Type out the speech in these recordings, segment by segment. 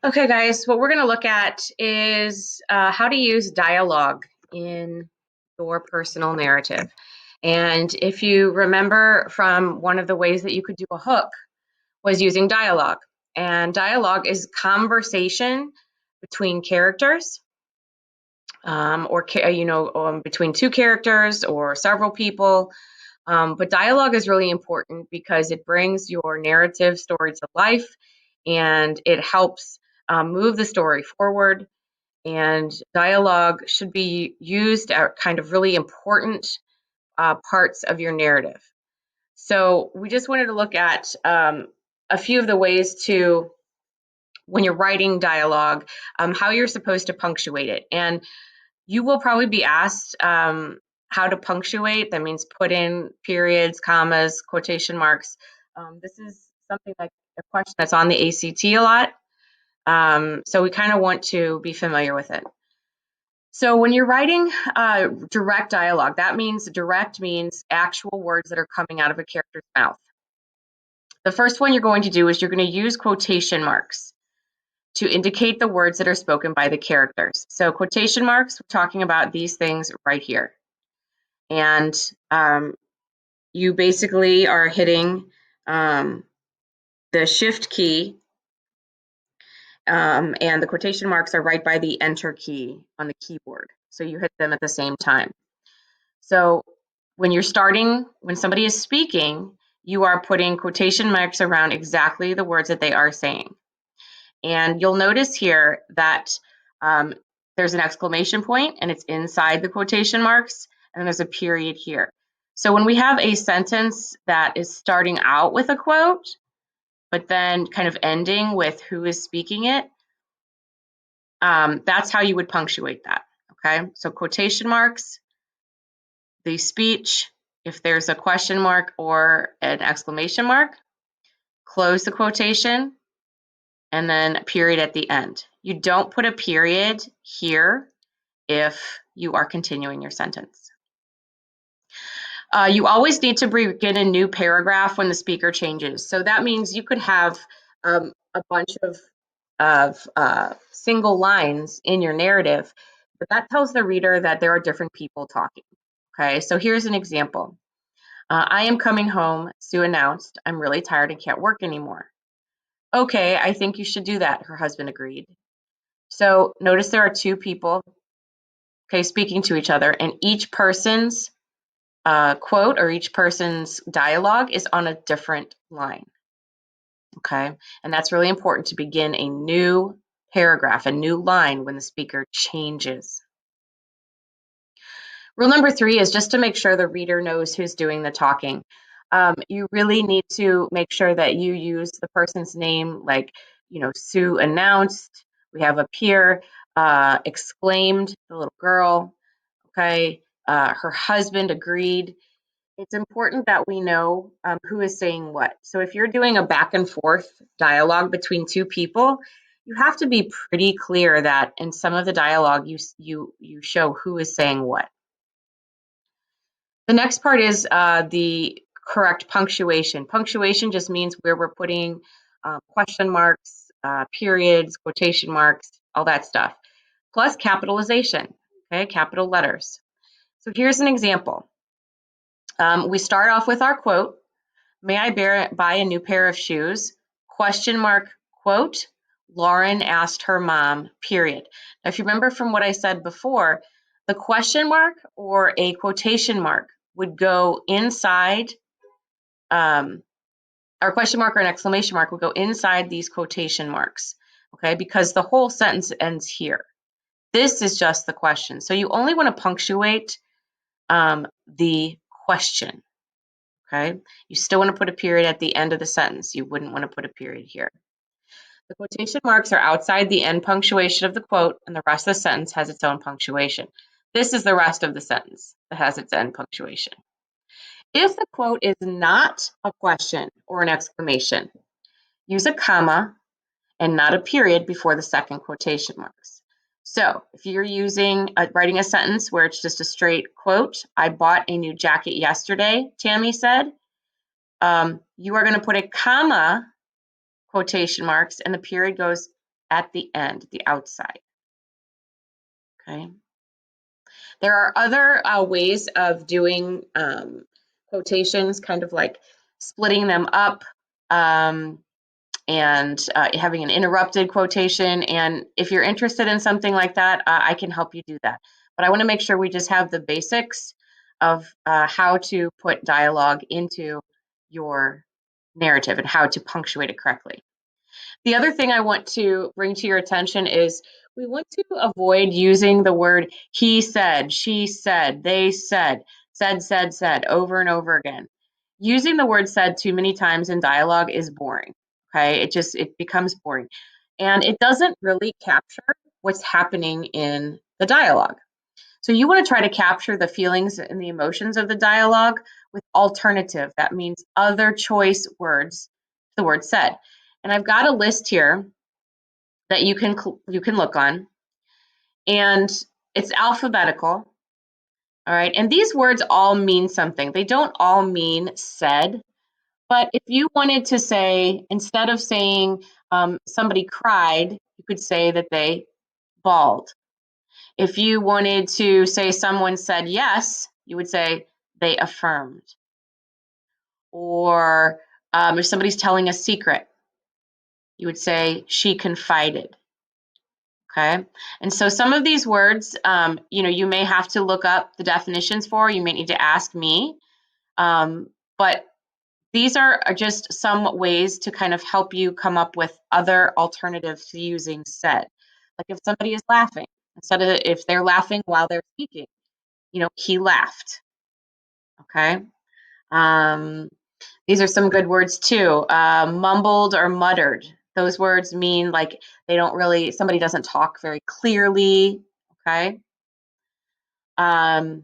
Okay, guys, what we're going to look at is how to use dialogue in your personal narrative. And if you remember from one of the ways that you could do a hook was using dialogue. And dialogue is conversation between characters between two characters or several people. But dialogue is really important because it brings your narrative story to life and it helps move the story forward. And dialogue should be used at kind of really important parts of your narrative. So we just wanted to look at a few of the ways to, when you're writing dialogue, how you're supposed to punctuate it. And you will probably be asked how to punctuate. That means put in periods, commas, quotation marks. This is something like a question that's on the ACT a lot. So we kind of want to be familiar with it. So when you're writing direct dialogue, that means direct means actual words that are coming out of a character's mouth. The first one you're going to do is you're going to use quotation marks to indicate the words that are spoken by the characters. So quotation marks, we're talking about these things right here. And you basically are hitting the shift key and the quotation marks are right by the enter key on the keyboard. So you hit them at the same time. So when somebody is speaking, you are putting quotation marks around exactly the words that they are saying. And you'll notice here that there's an exclamation point and it's inside the quotation marks, and there's a period here. So when we have a sentence that is starting out with a quote, but then kind of ending with who is speaking it, that's how you would punctuate that, okay? So quotation marks, the speech, if there's a question mark or an exclamation mark, close the quotation, and then a period at the end. You don't put a period here if you are continuing your sentence. You always need to begin a new paragraph when the speaker changes. So that means you could have a bunch of single lines in your narrative, but that tells the reader that there are different people talking. Okay, so here's an example. I am coming home, Sue announced. I'm really tired and can't work anymore. Okay, I think you should do that, her husband agreed. So notice there are two people, okay, speaking to each other, and each person's quote or each person's dialogue is on a different line, okay? And that's really important to begin a new paragraph, a new line when the speaker changes. Rule number 3 is just to make sure the reader knows who's doing the talking. You really need to make sure that you use the person's name, like, Sue announced, we have up here, exclaimed, the little girl, okay, her husband agreed. It's important that we know who is saying what. So if you're doing a back and forth dialogue between two people, you have to be pretty clear that in some of the dialogue you show who is saying what. The next part is the correct punctuation. Punctuation just means where we're putting question marks, periods, quotation marks, all that stuff, plus capitalization, okay, capital letters. So here's an example. We start off with our quote, may I buy a new pair of shoes? Question mark, quote, Lauren asked her mom, period. Now, if you remember from what I said before, the question mark or a quotation mark would go inside, or question mark or an exclamation mark would go inside these quotation marks, okay, because the whole sentence ends here. This is just the question. So you only want to punctuate the question, okay? You still want to put a period at the end of the sentence. You wouldn't want to put a period here. The quotation marks are outside the end punctuation of the quote, and the rest of the sentence has its own punctuation. This is the rest of the sentence that has its end punctuation. If the quote is not a question or an exclamation, use a comma and not a period before the second quotation marks. So if you're writing a sentence where it's just a straight quote, I bought a new jacket yesterday, Tammy said, you are going to put a comma, quotation marks, and the period goes at the end, the outside. Okay. There are other ways of doing quotations, kind of like splitting them up and having an interrupted quotation. And if you're interested in something like that, I can help you do that. But I want to make sure we just have the basics of how to put dialogue into your narrative and how to punctuate it correctly. The other thing I want to bring to your attention is we want to avoid using the word he said, she said, they said over and over again. Using the word said too many times in dialogue is boring. Okay, it becomes boring. And it doesn't really capture what's happening in the dialogue. So you want to try to capture the feelings and the emotions of the dialogue with alternative. That means other choice words, the word said. And I've got a list here that you can look on, and it's alphabetical. All right, and these words all mean something. They don't all mean said, but if you wanted to say, instead of saying somebody cried, you could say that they bawled. If you wanted to say someone said yes, you would say they affirmed. Or if somebody's telling a secret, you would say she confided. Okay, and so some of these words, you may have to look up the definitions for. You may need to ask me, but these are just some ways to kind of help you come up with other alternatives to using said. Like if somebody is laughing, instead of if they're laughing while they're speaking, he laughed. Okay. These are some good words too. Mumbled or muttered. Those words mean like somebody doesn't talk very clearly. Okay. Um,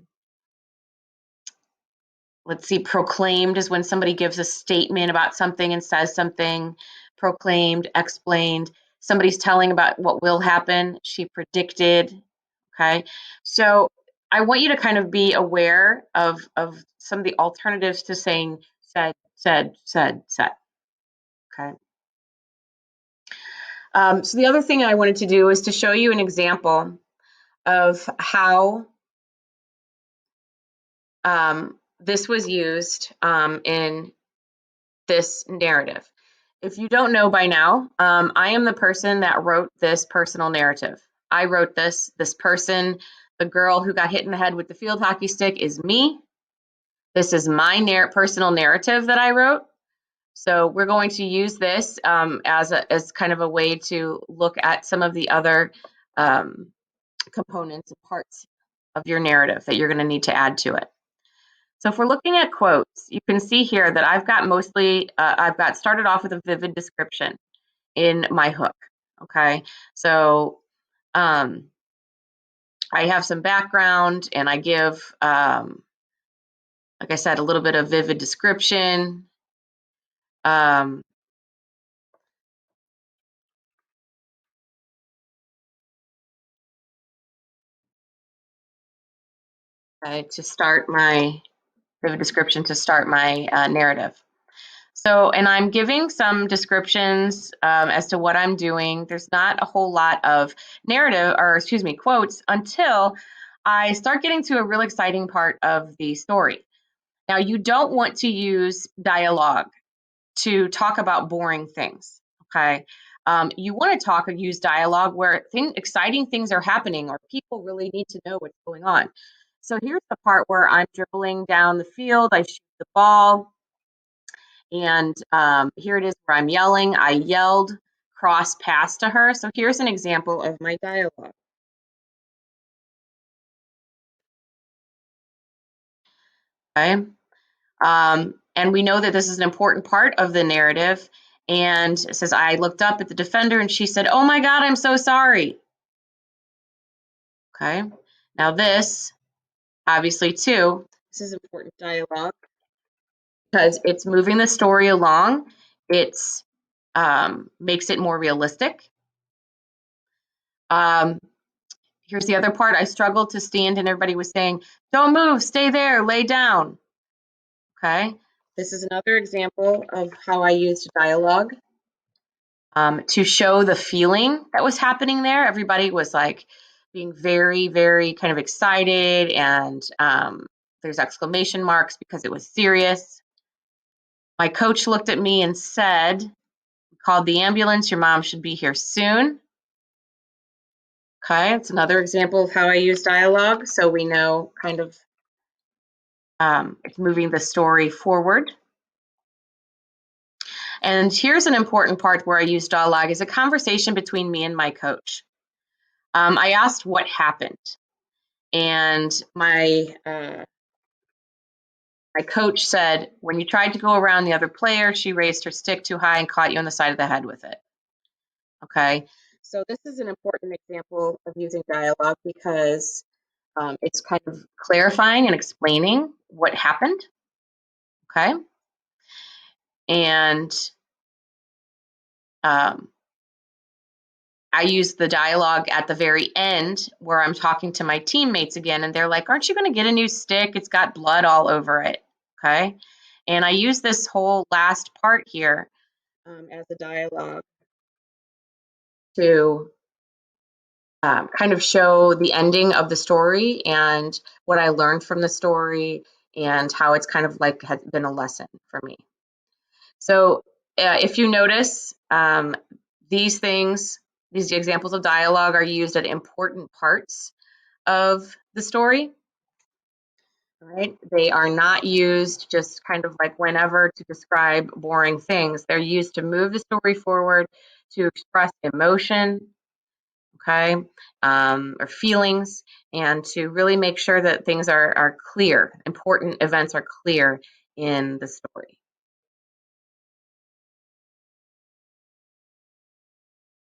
let's see, proclaimed is when somebody gives a statement about something and says something. Proclaimed, explained. Somebody's telling about what will happen. She predicted. Okay. So I want you to kind of be aware of some of the alternatives to saying said, said. Okay. So the other thing I wanted to do is to show you an example of how this was used in this narrative. If you don't know by now, I am the person that wrote this personal narrative. I wrote this person, the girl who got hit in the head with the field hockey stick, is me. This is my personal narrative that I wrote. So we're going to use this as kind of a way to look at some of the other components and parts of your narrative that you're going to need to add to it. So if we're looking at quotes, you can see here that I've got started off with a vivid description in my hook. Okay, so I have some background and I give, like I said, a little bit of vivid description. Okay, to start my vivid description to start my narrative. So, and I'm giving some descriptions as to what I'm doing. There's not a whole lot of quotes until I start getting to a real exciting part of the story. Now, you don't want to use dialogue to talk about boring things, okay? You want to use dialogue where exciting things are happening or people really need to know what's going on. So here's the part where I'm dribbling down the field. I shoot the ball. And here it is where I'm yelling. I yelled cross paths to her. So here's an example of my dialogue. Okay. And we know that this is an important part of the narrative. And it says, I looked up at the defender and she said, oh my God, I'm so sorry. Okay. Now this, obviously too, this is important dialogue because it's moving the story along. It's makes it more realistic. Here's the other part. I struggled to stand and everybody was saying, don't move, stay there, lay down. Okay. This is another example of how I used dialogue. to show the feeling that was happening there. Everybody was like being very, very kind of excited, and there's exclamation marks because it was serious. My coach looked at me and said, "We called the ambulance. Your mom should be here soon." Okay, it's another example of how I use dialogue, so we know kind of it's moving the story forward. And here's an important part where I use dialogue is a conversation between me and my coach. I asked what happened, and my coach said, when you tried to go around the other player, she raised her stick too high and caught you on the side of the head with it. Okay, so this is an important example of using dialogue because it's kind of clarifying and explaining what happened. Okay, and um, I use the dialogue at the very end where I'm talking to my teammates again, and they're like, "Aren't you going to get a new stick? It's got blood all over it." Okay, and I use this whole last part here as a dialogue to kind of show the ending of the story and what I learned from the story and how it's kind of like has been a lesson for me. So if you notice, these things, these examples of dialogue are used at important parts of the story, right? They are not used just kind of like whenever to describe boring things. They're used to move the story forward, to express emotion, okay, or feelings, and to really make sure that things are clear, important events are clear in the story.